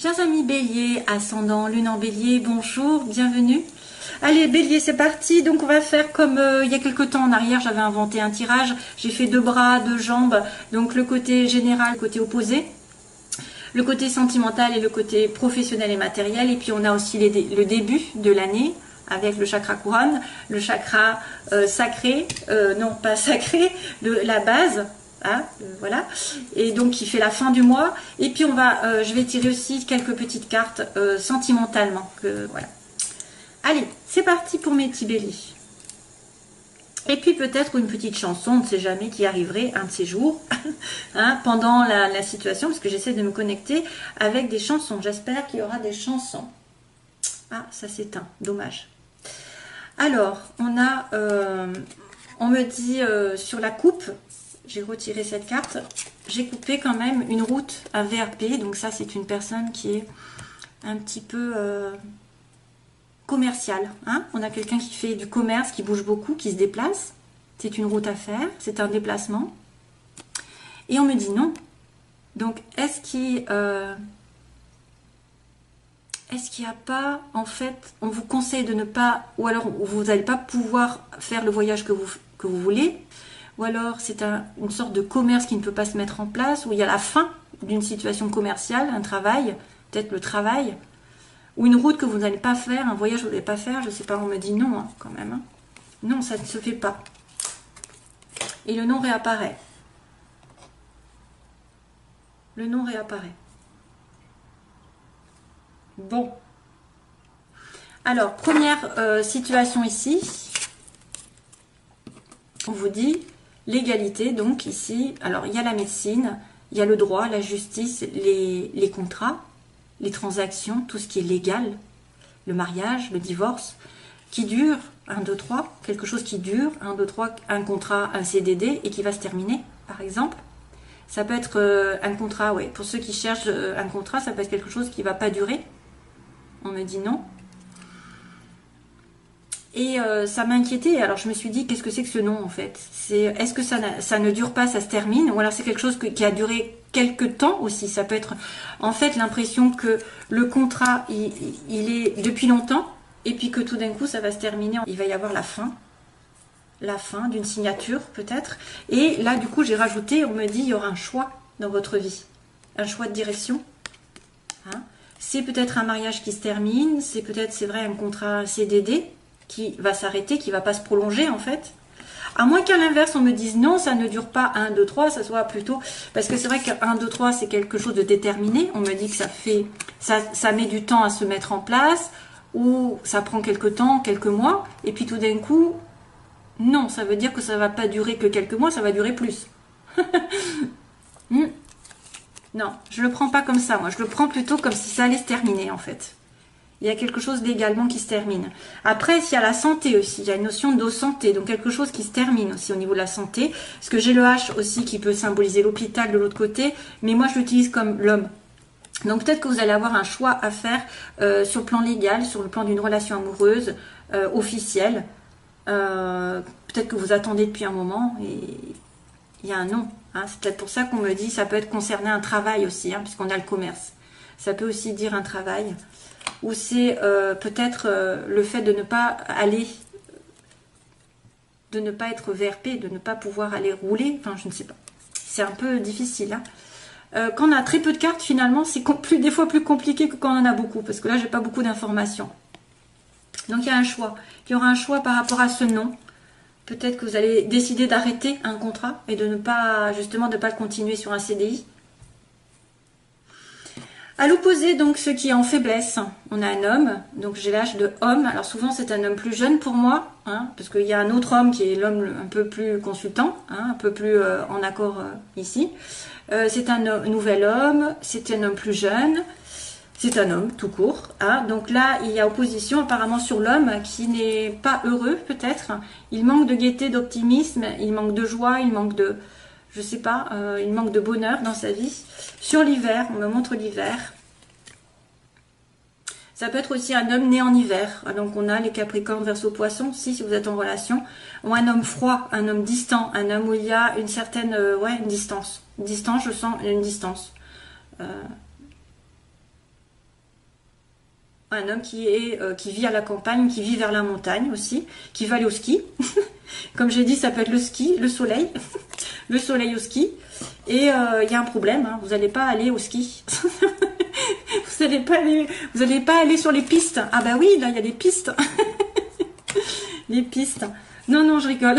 Chers amis Bélier, ascendant, lune en Bélier, bonjour, bienvenue. Allez Bélier, c'est parti. Donc on va faire comme il y a quelques temps en arrière, j'avais inventé un tirage. J'ai fait 2 bras, 2 jambes, donc le côté général, le côté opposé. Le côté sentimental et le côté professionnel et matériel. Et puis on a aussi le début de l'année avec le chakra couronne, le chakra sacré, non pas sacré, la base. Hein, voilà, et donc qui fait la fin du mois. Et puis on va, je vais tirer aussi quelques petites cartes sentimentalement. Voilà. Allez, c'est parti pour mes petits béliers. Et puis peut-être une petite chanson, on ne sait jamais, qui arriverait un de ces jours, hein, pendant la situation, parce que j'essaie de me connecter avec des chansons. J'espère qu'il y aura des chansons. Ah, ça s'éteint, dommage. Alors, on me dit sur la coupe. J'ai retiré cette carte, j'ai coupé quand même une route à VRP, donc ça c'est une personne qui est un petit peu commerciale. Hein, on a quelqu'un qui fait du commerce, qui bouge beaucoup, qui se déplace, c'est une route à faire, c'est un déplacement. Et on me dit non. Donc est-ce qu'il n'y a pas, en fait, on vous conseille de ne pas, ou alors vous n'allez pas pouvoir faire le voyage que vous voulez, ou alors c'est une sorte de commerce qui ne peut pas se mettre en place, où il y a la fin d'une situation commerciale, un travail, peut-être le travail, ou une route que vous n'allez pas faire, un voyage que vous n'allez pas faire, je ne sais pas, on me dit non, hein, quand même. Hein. Non, ça ne se fait pas. Et le nom réapparaît. Le nom réapparaît. Bon. Alors, première situation ici. On vous dit l'égalité, donc ici, alors il y a la médecine, il y a le droit, la justice, les contrats, les transactions, tout ce qui est légal, le mariage, le divorce, qui dure, 1, 2, 3, quelque chose qui dure, 1, 2, 3, un contrat, un CDD, et qui va se terminer, par exemple. Ça peut être un contrat, ouais, pour ceux qui cherchent un contrat, ça peut être quelque chose qui ne va pas durer. On me dit non. Et ça m'a inquiétée. Alors je me suis dit, qu'est-ce que c'est que ce nom en fait? Est-ce que ça ne dure pas, ça se termine? Ou alors c'est quelque chose qui a duré quelques temps aussi? Ça peut être en fait l'impression que le contrat, il est depuis longtemps, et puis que tout d'un coup ça va se terminer. Il va y avoir la fin d'une signature peut-être. Et là du coup j'ai rajouté, on me dit, il y aura un choix dans votre vie. Un choix de direction. Hein, c'est peut-être un mariage qui se termine, c'est peut-être, c'est vrai, un contrat CDD qui va s'arrêter, qui ne va pas se prolonger en fait. À moins qu'à l'inverse, on me dise non, ça ne dure pas 1, 2, 3, ça soit plutôt... Parce que c'est vrai que 1, 2, 3, c'est quelque chose de déterminé. On me dit que ça met du temps à se mettre en place, ou ça prend quelques temps, quelques mois, et puis tout d'un coup, non, ça veut dire que ça ne va pas durer que quelques mois, ça va durer plus. Non, je ne le prends pas comme ça, moi. Je le prends plutôt comme si ça allait se terminer, en fait. Il y a quelque chose légalement qui se termine. Après, il y a la santé aussi. Il y a une notion de santé. Donc, quelque chose qui se termine aussi au niveau de la santé. Parce que j'ai le H aussi qui peut symboliser l'hôpital de l'autre côté. Mais moi, je l'utilise comme l'homme. Donc, peut-être que vous allez avoir un choix à faire sur le plan légal, sur le plan d'une relation amoureuse, officielle. Peut-être que vous attendez depuis un moment et il y a un non. Hein. C'est peut-être pour ça qu'on me dit, ça peut être concerné un travail aussi, hein, puisqu'on a le commerce. Ça peut aussi dire un travail. Ou c'est peut-être le fait de ne pas aller, de ne pas être VRP, de ne pas pouvoir aller rouler, enfin je ne sais pas. C'est un peu difficile. Hein. Quand on a très peu de cartes, finalement, c'est des fois plus compliqué que quand on en a beaucoup, parce que là, j'ai pas beaucoup d'informations. Donc il y a un choix. Il y aura un choix par rapport à ce nom. Peut-être que vous allez décider d'arrêter un contrat et de ne pas, justement, de ne pas le continuer sur un CDI. À l'opposé, donc, ce qui est en faiblesse, on a un homme, donc j'ai l'âge de homme. Alors souvent, c'est un homme plus jeune pour moi, hein, parce qu'il y a un autre homme qui est l'homme un peu plus consultant, hein, un peu plus en accord ici. C'est un nouvel homme, c'est un homme plus jeune, c'est un homme tout court. Hein. Donc là, il y a opposition apparemment sur l'homme qui n'est pas heureux peut-être. Il manque de gaieté, d'optimisme, il manque de joie, il manque de... Je sais pas, il manque de bonheur dans sa vie. Sur l'hiver, on me montre l'hiver. Ça peut être aussi un homme né en hiver. Donc on a les Capricornes, Verseau, Poissons, si vous êtes en relation. Ou un homme froid, un homme distant, un homme où il y a une certaine, une distance. Une distance, je sens une distance. Un homme qui vit à la campagne, qui vit vers la montagne aussi, qui va aller au ski. Comme j'ai dit, ça peut être le ski, le soleil, le soleil au ski. Et il y a un problème, hein, vous n'allez pas aller au ski. Vous n'allez pas aller sur les pistes. Ah bah oui, là il y a des pistes. Les pistes. Non, non, je rigole.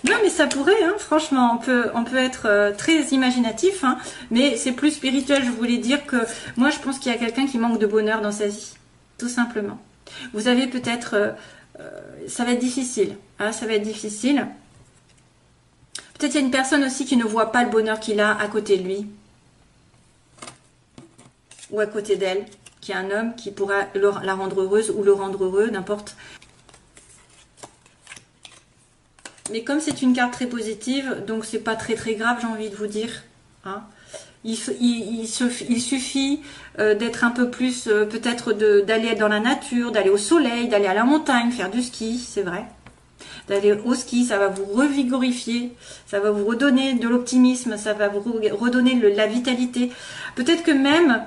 Non, mais ça pourrait, hein, franchement, on peut être très imaginatif, hein, mais c'est plus spirituel. Je voulais dire que moi, je pense qu'il y a quelqu'un qui manque de bonheur dans sa vie, tout simplement. Vous avez peut-être, ça va être difficile, hein, ça va être difficile. Peut-être il y a une personne aussi qui ne voit pas le bonheur qu'il a à côté de lui, ou à côté d'elle, qui est un homme qui pourra la rendre heureuse ou le rendre heureux, n'importe. Mais comme c'est une carte très positive, donc c'est pas très très grave, j'ai envie de vous dire. Hein. Il suffit d'être un peu plus, peut-être d'aller dans la nature, d'aller au soleil, d'aller à la montagne, faire du ski, c'est vrai. D'aller au ski, ça va vous revigorifier, ça va vous redonner de l'optimisme, ça va vous redonner la vitalité. Peut-être que même,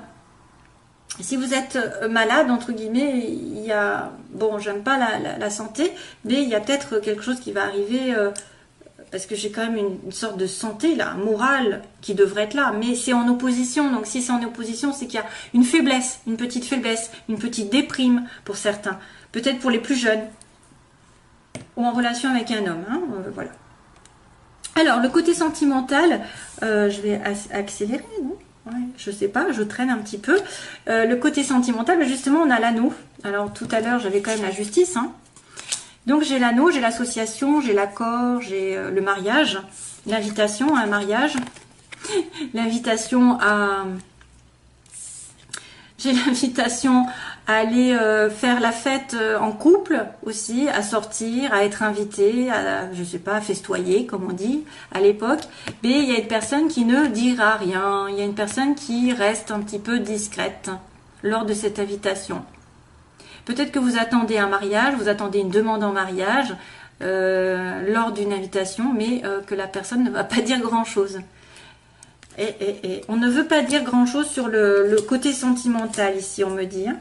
si vous êtes malade, entre guillemets, il y a, bon, j'aime pas la santé, mais il y a peut-être quelque chose qui va arriver, parce que j'ai quand même une sorte de santé, là, morale, qui devrait être là, mais c'est en opposition, donc si c'est en opposition, c'est qu'il y a une faiblesse, une petite déprime pour certains, peut-être pour les plus jeunes, ou en relation avec un homme, hein, voilà. Alors, le côté sentimental, je vais accélérer, non ? Ouais, je sais pas, je traîne un petit peu. Le côté sentimental, justement, on a l'anneau. Alors, tout à l'heure, j'avais quand même la justice. Hein. Donc, j'ai l'anneau, j'ai l'association, j'ai l'accord, j'ai le mariage, l'invitation à un mariage, l'invitation à... J'ai l'invitation à aller faire la fête en couple aussi, à sortir, à être invité, à, je sais pas, à festoyer, comme on dit à l'époque. Mais il y a une personne qui ne dira rien. Il y a une personne qui reste un petit peu discrète lors de cette invitation. Peut-être que vous attendez un mariage, vous attendez une demande en mariage lors d'une invitation, mais que la personne ne va pas dire grand-chose. Et on ne veut pas dire grand-chose sur le côté sentimental ici, on me dit. Hein.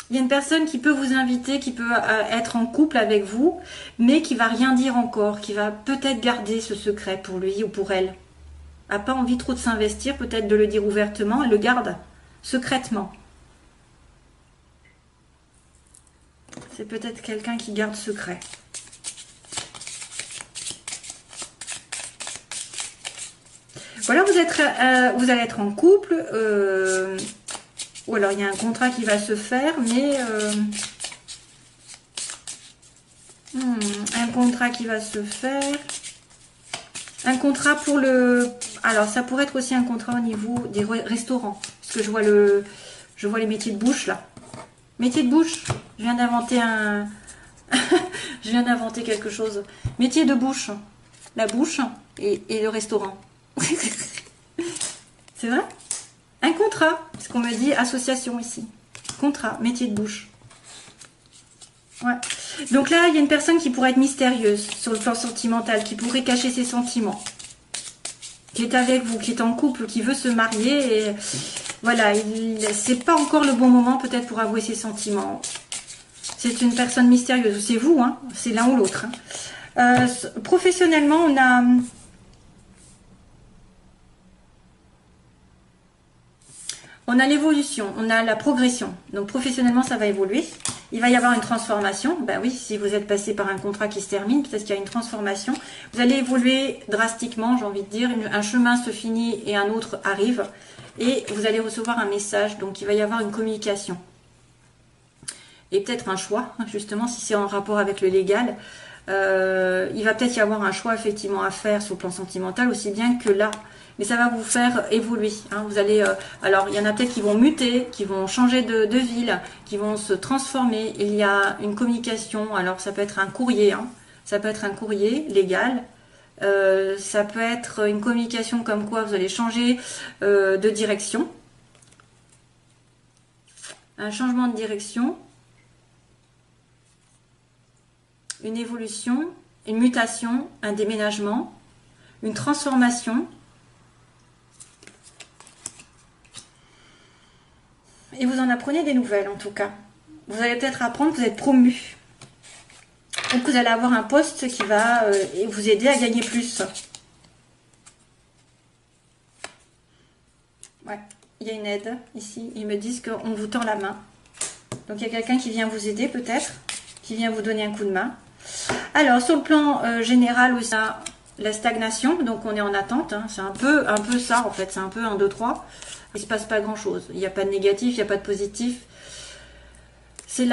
Il y a une personne qui peut vous inviter, qui peut être en couple avec vous, mais qui va rien dire encore, qui va peut-être garder ce secret pour lui ou pour elle. A pas envie trop de s'investir, peut-être de le dire ouvertement, elle le garde secrètement. C'est peut-être quelqu'un qui garde secret. Voilà, vous allez être en couple, ou alors il y a un contrat qui va se faire, mais un contrat qui va se faire, un contrat pour le, alors ça pourrait être aussi un contrat au niveau des restaurants, parce que je vois les métiers de bouche là, métier de bouche, je viens d'inventer je viens d'inventer quelque chose, métier de bouche, la bouche et le restaurant. C'est vrai? Un contrat, parce qu'on me dit association ici. Contrat, métier de bouche. Ouais. Donc là, il y a une personne qui pourrait être mystérieuse sur le plan sentimental, qui pourrait cacher ses sentiments, qui est avec vous, qui est en couple, qui veut se marier. Et voilà, c'est pas encore le bon moment peut-être pour avouer ses sentiments. C'est une personne mystérieuse. C'est vous, hein, c'est l'un ou l'autre. Hein. Professionnellement, on a l'évolution, on a la progression. Donc professionnellement, ça va évoluer. Il va y avoir une transformation. Ben oui, si vous êtes passé par un contrat qui se termine, peut-être qu'il y a une transformation. Vous allez évoluer drastiquement, j'ai envie de dire. Un chemin se finit et un autre arrive. Et vous allez recevoir un message. Donc il va y avoir une communication. Et peut-être un choix, justement, si c'est en rapport avec le légal. Il va peut-être y avoir un choix effectivement à faire sur le plan sentimental, aussi bien que là. Mais ça va vous faire évoluer. Hein. Vous allez, alors, il y en a peut-être qui vont muter, qui vont changer de ville, qui vont se transformer. Il y a une communication. Alors, ça peut être un courrier. Hein. Ça peut être un courrier légal. Ça peut être une communication comme quoi vous allez changer de direction. Un changement de direction. Une évolution. Une mutation. Un déménagement. Une transformation. et vous en apprenez des nouvelles en tout cas. Vous allez peut-être apprendre que vous êtes promu. Donc vous allez avoir un poste qui va vous aider à gagner plus. Ouais, il y a une aide ici. Ils me disent qu'on vous tend la main. Donc il y a quelqu'un qui vient vous aider peut-être, qui vient vous donner un coup de main. Alors sur le plan général aussi, la stagnation, donc on est en attente. Hein. C'est un peu ça en fait, c'est un peu 1, 2, 3. Il ne se passe pas grand chose. Il n'y a pas de négatif, il n'y a pas de positif. C'est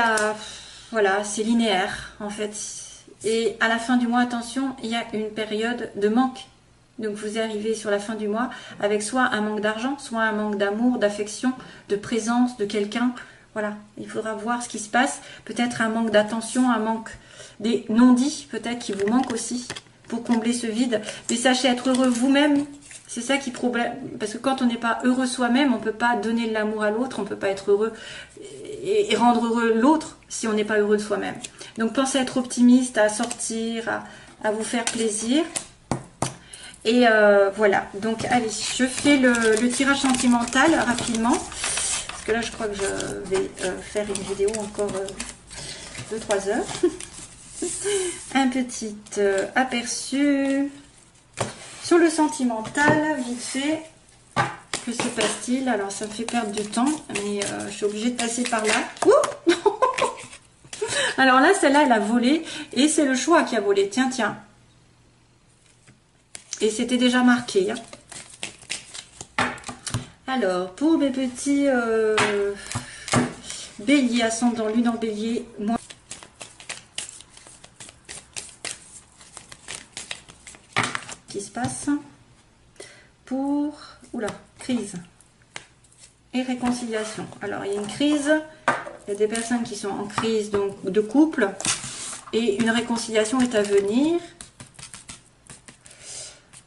voilà, c'est linéaire en fait. Et à la fin du mois, attention, il y a une période de manque. Donc vous arrivez sur la fin du mois avec soit un manque d'argent, soit un manque d'amour, d'affection, de présence de quelqu'un. Voilà, il faudra voir ce qui se passe. Peut-être un manque d'attention, un manque des non-dits, peut-être qui vous manque aussi pour combler ce vide. Mais sachez être heureux vous-même. C'est ça qui est problème. Parce que quand on n'est pas heureux soi-même, on ne peut pas donner de l'amour à l'autre, on ne peut pas être heureux et rendre heureux l'autre si on n'est pas heureux de soi-même. Donc pensez à être optimiste, à sortir, à vous faire plaisir. Et voilà, donc allez, je fais le tirage sentimental rapidement. Parce que là, je crois que je vais faire une vidéo encore 2-3 heures. Un petit aperçu sur le sentimental, vite fait. Que se passe-t-il? Alors, ça me fait perdre du temps, mais je suis obligée de passer par là. Ouh. Alors là, celle-là, elle a volé, et c'est le choix qui a volé. Tiens, tiens. Et c'était déjà marqué. Hein. Alors, pour mes petits béliers, ascendant lune en bélier, moi. Qui se passe pour oula, crise et réconciliation. Alors, il y a une crise, il y a des personnes qui sont en crise donc de couple et une réconciliation est à venir.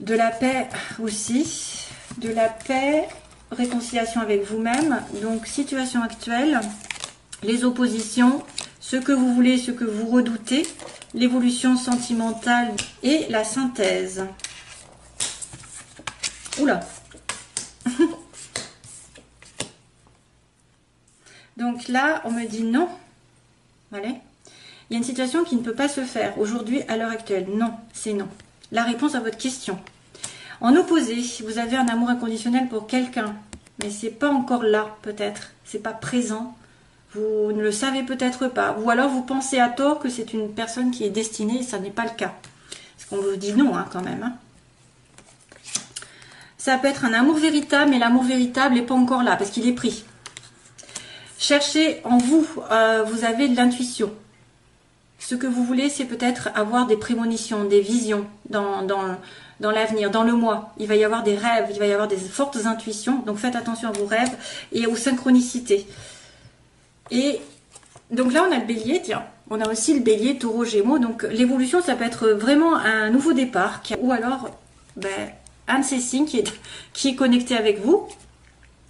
De la paix aussi, de la paix, réconciliation avec vous-même. Donc, situation actuelle, les oppositions, ce que vous voulez, ce que vous redoutez, l'évolution sentimentale et la synthèse. Oula. Donc là, on me dit non. Allez. Il y a une situation qui ne peut pas se faire aujourd'hui, à l'heure actuelle. Non, c'est non. La réponse à votre question. En opposé, vous avez un amour inconditionnel pour quelqu'un, mais c'est pas encore là, peut-être. C'est pas présent. Vous ne le savez peut-être pas. Ou alors vous pensez à tort que c'est une personne qui est destinée, et ça n'est pas le cas. Parce qu'on vous dit non, hein, quand même. Hein. Ça peut être un amour véritable, mais l'amour véritable n'est pas encore là, parce qu'il est pris. Cherchez en vous, vous avez de l'intuition. Ce que vous voulez, c'est peut-être avoir des prémonitions, des visions dans l'avenir, dans le mois. Il va y avoir des rêves, il va y avoir des fortes intuitions. Donc faites attention à vos rêves et aux synchronicités. Et donc là, on a le bélier, tiens. On a aussi le bélier, taureau, gémeaux. Donc l'évolution, ça peut être vraiment un nouveau départ. Ou alors, un de ces signes qui est connecté avec vous.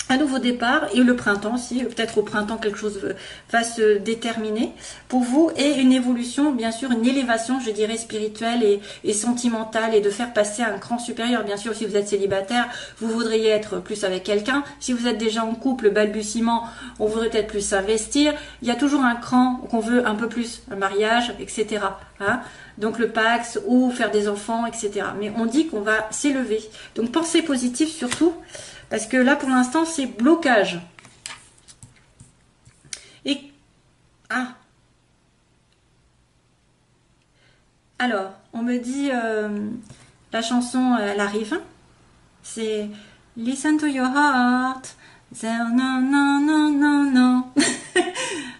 Un nouveau départ et le printemps aussi, peut-être au printemps quelque chose va se déterminer pour vous et une évolution, bien sûr, une élévation, je dirais, spirituelle et sentimentale et de faire passer à un cran supérieur. Bien sûr, si vous êtes célibataire, vous voudriez être plus avec quelqu'un. Si vous êtes déjà en couple, balbutiement, on voudrait peut-être plus s'investir. Il y a toujours un cran qu'on veut un peu plus, un mariage, etc. Hein, donc le Pax ou faire des enfants, etc. Mais on dit qu'on va s'élever. Donc pensez positif surtout. Parce que là, pour l'instant, c'est blocage. Et... Ah. Alors, on me dit... la chanson, elle arrive. C'est... Listen to your heart. Non, non, non, non, non.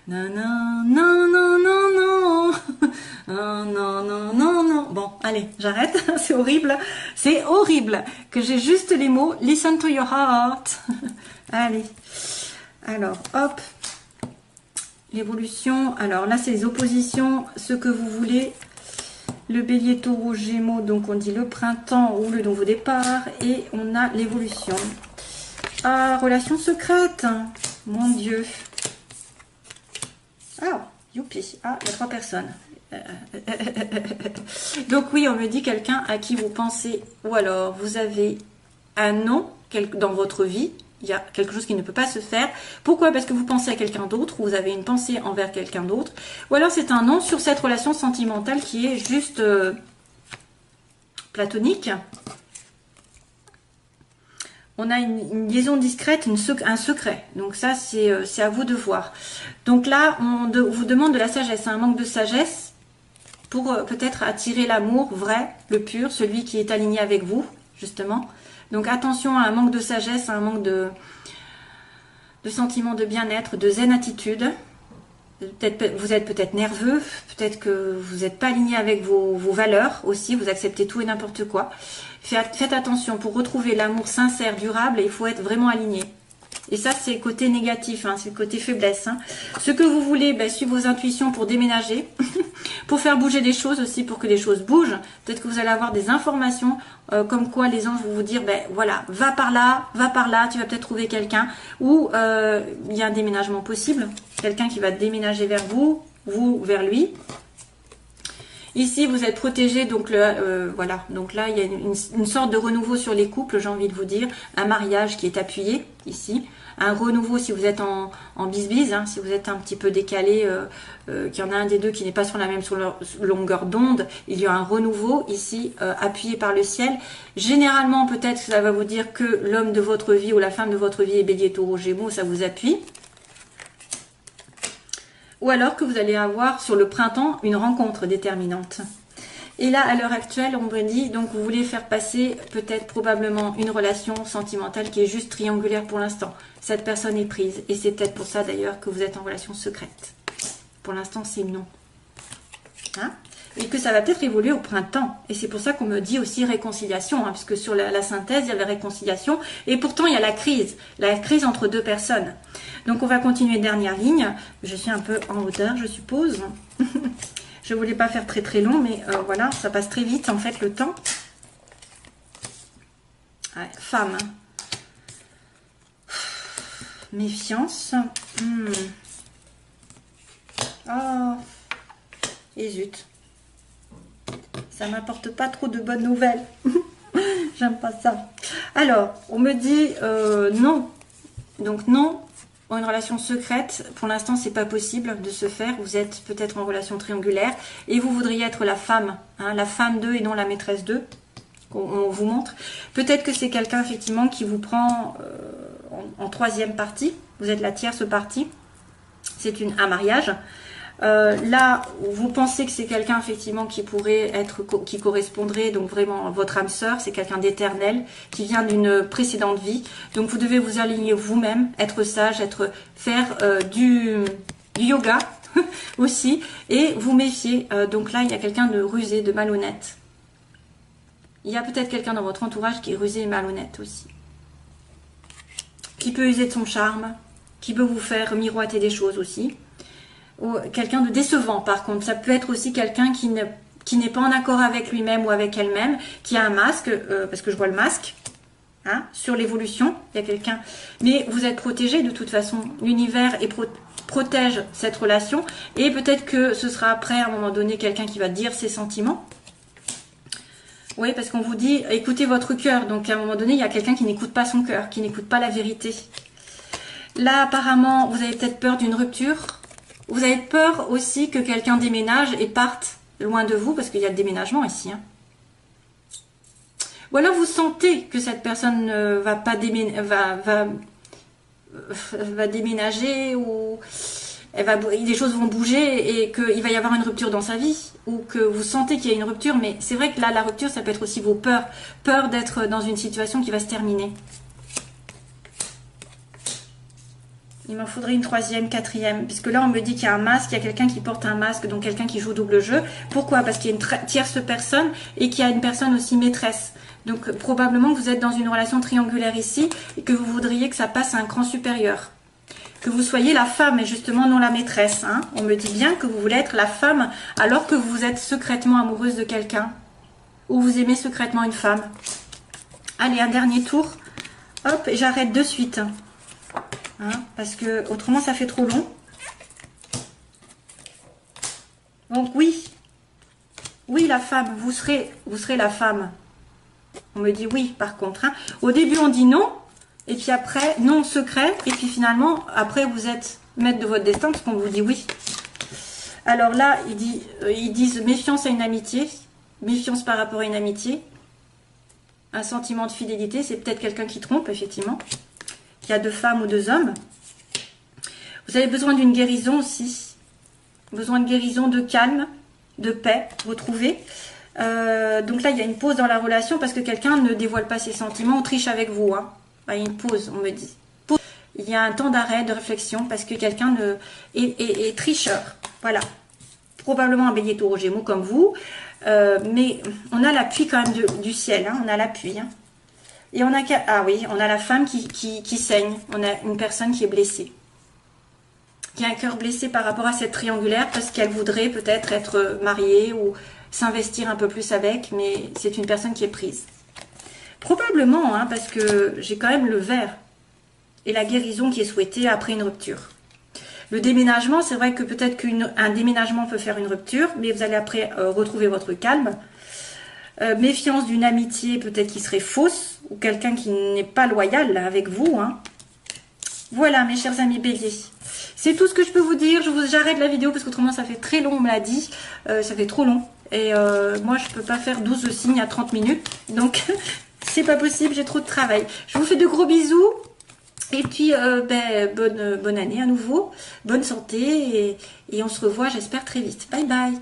Non, non, non, non, non, non. Oh, non, non, non, non. Bon, allez, j'arrête. C'est horrible. C'est horrible que j'ai juste les mots. Listen to your heart. Allez. Alors, hop. L'évolution. Alors là, c'est les oppositions. Ce que vous voulez. Le bélier, taureau, gémeaux. Donc, on dit le printemps ou le nouveau départ. Et on a l'évolution. Ah, relation secrète. Mon Dieu. Ah, youpi. Ah, il y a 3 personnes. Donc oui, on me dit quelqu'un à qui vous pensez, ou alors vous avez un nom dans votre vie, Il y a quelque chose qui ne peut pas se faire. Pourquoi? Parce que vous pensez à quelqu'un d'autre, ou vous avez une pensée envers quelqu'un d'autre. Ou alors c'est un non sur cette relation sentimentale qui est juste platonique. On a une liaison discrète, un secret. Donc ça, c'est à vous de voir. Donc là, on vous demande de la sagesse, un manque de sagesse pour peut-être attirer l'amour vrai, le pur, celui qui est aligné avec vous, justement. Donc attention à un manque de sagesse, à un manque de sentiment de bien-être, de zen attitude. Vous êtes peut-être nerveux, peut-être que vous n'êtes pas aligné avec vos valeurs aussi, vous acceptez tout et n'importe quoi. Faites attention, pour retrouver l'amour sincère, durable, il faut être vraiment aligné. Et ça, c'est le côté négatif, hein, c'est le côté faiblesse. Hein. Ce que vous voulez, suivre vos intuitions pour déménager, pour faire bouger les choses aussi, pour que les choses bougent. Peut-être que vous allez avoir des informations comme quoi les anges vont vous dire, voilà, va par là, tu vas peut-être trouver quelqu'un. Ou il y a un déménagement possible, quelqu'un qui va déménager vers vous, vous vers lui. Ici, vous êtes protégé, donc voilà. Donc là, il y a une sorte de renouveau sur les couples, j'ai envie de vous dire. Un mariage qui est appuyé, ici. Un renouveau si vous êtes en bisbise, hein, si vous êtes un petit peu décalé, qu'il y en a un des deux qui n'est pas sur la même longueur d'onde. Il y a un renouveau ici, appuyé par le ciel. Généralement, peut-être que ça va vous dire que l'homme de votre vie ou la femme de votre vie est bélier, taureau, gémeaux, ça vous appuie. Ou alors que vous allez avoir sur le printemps une rencontre déterminante. Et là, à l'heure actuelle, on me dit, donc vous voulez faire passer peut-être probablement une relation sentimentale qui est juste triangulaire pour l'instant. Cette personne est prise. Et c'est peut-être pour ça d'ailleurs que vous êtes en relation secrète. Pour l'instant, c'est non. Hein? Et que ça va peut-être évoluer au printemps. Et c'est pour ça qu'on me dit aussi réconciliation, hein, puisque sur la synthèse, il y avait réconciliation. Et pourtant, il y a la crise entre deux personnes. Donc, on va continuer, dernière ligne. Je suis un peu en hauteur, je suppose. Je ne voulais pas faire très très long, mais voilà, ça passe très vite, en fait, le temps. Ouais, femme. Méfiance. Oh. Et zut. Ça m'apporte pas trop de bonnes nouvelles. J'aime pas ça. Alors, on me dit non. Donc non, une relation secrète, pour l'instant, c'est pas possible de se faire. Vous êtes peut-être en relation triangulaire et vous voudriez être la femme, hein, la femme d'eux et non la maîtresse d'eux. On vous montre. Peut-être que c'est quelqu'un effectivement qui vous prend en troisième partie. Vous êtes la tierce partie. C'est un mariage. Là, vous pensez que c'est quelqu'un effectivement qui pourrait être, qui correspondrait donc vraiment à votre âme sœur, c'est quelqu'un d'éternel qui vient d'une précédente vie. Donc vous devez vous aligner vous-même, être sage, faire du yoga aussi et vous méfier. Donc là, il y a quelqu'un de rusé, de malhonnête. Il y a peut-être quelqu'un dans votre entourage qui est rusé et malhonnête aussi, qui peut user de son charme, qui peut vous faire miroiter des choses aussi. Ou quelqu'un de décevant par contre, ça peut être aussi quelqu'un qui n'est pas en accord avec lui-même ou avec elle-même, qui a un masque, parce que je vois le masque, hein, sur l'évolution, il y a quelqu'un, mais vous êtes protégé de toute façon, l'univers protège cette relation, et peut-être que ce sera après, à un moment donné, quelqu'un qui va dire ses sentiments. Oui, parce qu'on vous dit, écoutez votre cœur, donc à un moment donné, il y a quelqu'un qui n'écoute pas son cœur, qui n'écoute pas la vérité. Là, apparemment, vous avez peut-être peur d'une rupture. Vous avez peur aussi que quelqu'un déménage et parte loin de vous, parce qu'il y a le déménagement ici. Hein. Ou alors vous sentez que cette personne va pas va déménager, ou les choses vont bouger et qu'il va y avoir une rupture dans sa vie, ou que vous sentez qu'il y a une rupture, mais c'est vrai que là, la rupture, ça peut être aussi vos peurs. Peur d'être dans une situation qui va se terminer. Il m'en faudrait une troisième, quatrième, puisque là on me dit qu'il y a un masque, il y a quelqu'un qui porte un masque, donc quelqu'un qui joue double jeu. Pourquoi? Parce qu'il y a une tierce personne et qu'il y a une personne aussi maîtresse. Donc probablement que vous êtes dans une relation triangulaire ici et que vous voudriez que ça passe à un cran supérieur. Que vous soyez la femme et justement non la maîtresse. Hein. On me dit bien que vous voulez être la femme alors que vous êtes secrètement amoureuse de quelqu'un. Ou vous aimez secrètement une femme. Allez, un dernier tour. Hop, et j'arrête de suite. Hein, parce que autrement ça fait trop long. Donc oui, la femme, vous serez la femme. On me dit oui par contre. Hein. Au début on dit non, Et puis après, non secret. Et puis finalement, après, vous êtes maître de votre destin parce qu'on vous dit oui. Alors là, ils disent méfiance à une amitié. Méfiance par rapport à une amitié. Un sentiment de fidélité. C'est peut-être quelqu'un qui trompe, effectivement. Qui a deux femmes ou deux hommes. Vous avez besoin d'une guérison aussi. Besoin de guérison, de calme, de paix. Retrouvez. Donc là, il y a une pause dans la relation parce que quelqu'un ne dévoile pas ses sentiments. On triche avec vous, hein. Il y a une pause, on me dit. Il y a un temps d'arrêt, de réflexion, parce que quelqu'un est tricheur. Voilà. Probablement un bélier taureau gémeaux comme vous. Mais on a l'appui quand même du ciel. Hein, on a l'appui. Hein. Et on a... Ah oui, on a la femme qui saigne. On a une personne qui est blessée. Qui a un cœur blessé par rapport à cette triangulaire, parce qu'elle voudrait peut-être être mariée ou s'investir un peu plus avec. Mais c'est une personne qui est prise. Probablement, hein, parce que j'ai quand même le vert et la guérison qui est souhaitée après une rupture. Le déménagement, c'est vrai que peut-être qu'un déménagement peut faire une rupture, mais vous allez après retrouver votre calme. Méfiance d'une amitié peut-être qui serait fausse, ou quelqu'un qui n'est pas loyal là, avec vous. Hein. Voilà, mes chers amis béliers. C'est tout ce que je peux vous dire. J'arrête la vidéo parce qu'autrement ça fait très long, on me l'a dit. Ça fait trop long. Et moi, je peux pas faire 12 signes à 30 minutes. Donc... c'est pas possible, j'ai trop de travail. Je vous fais de gros bisous. Et puis, bonne année à nouveau. Bonne santé. Et on se revoit, j'espère, très vite. Bye bye.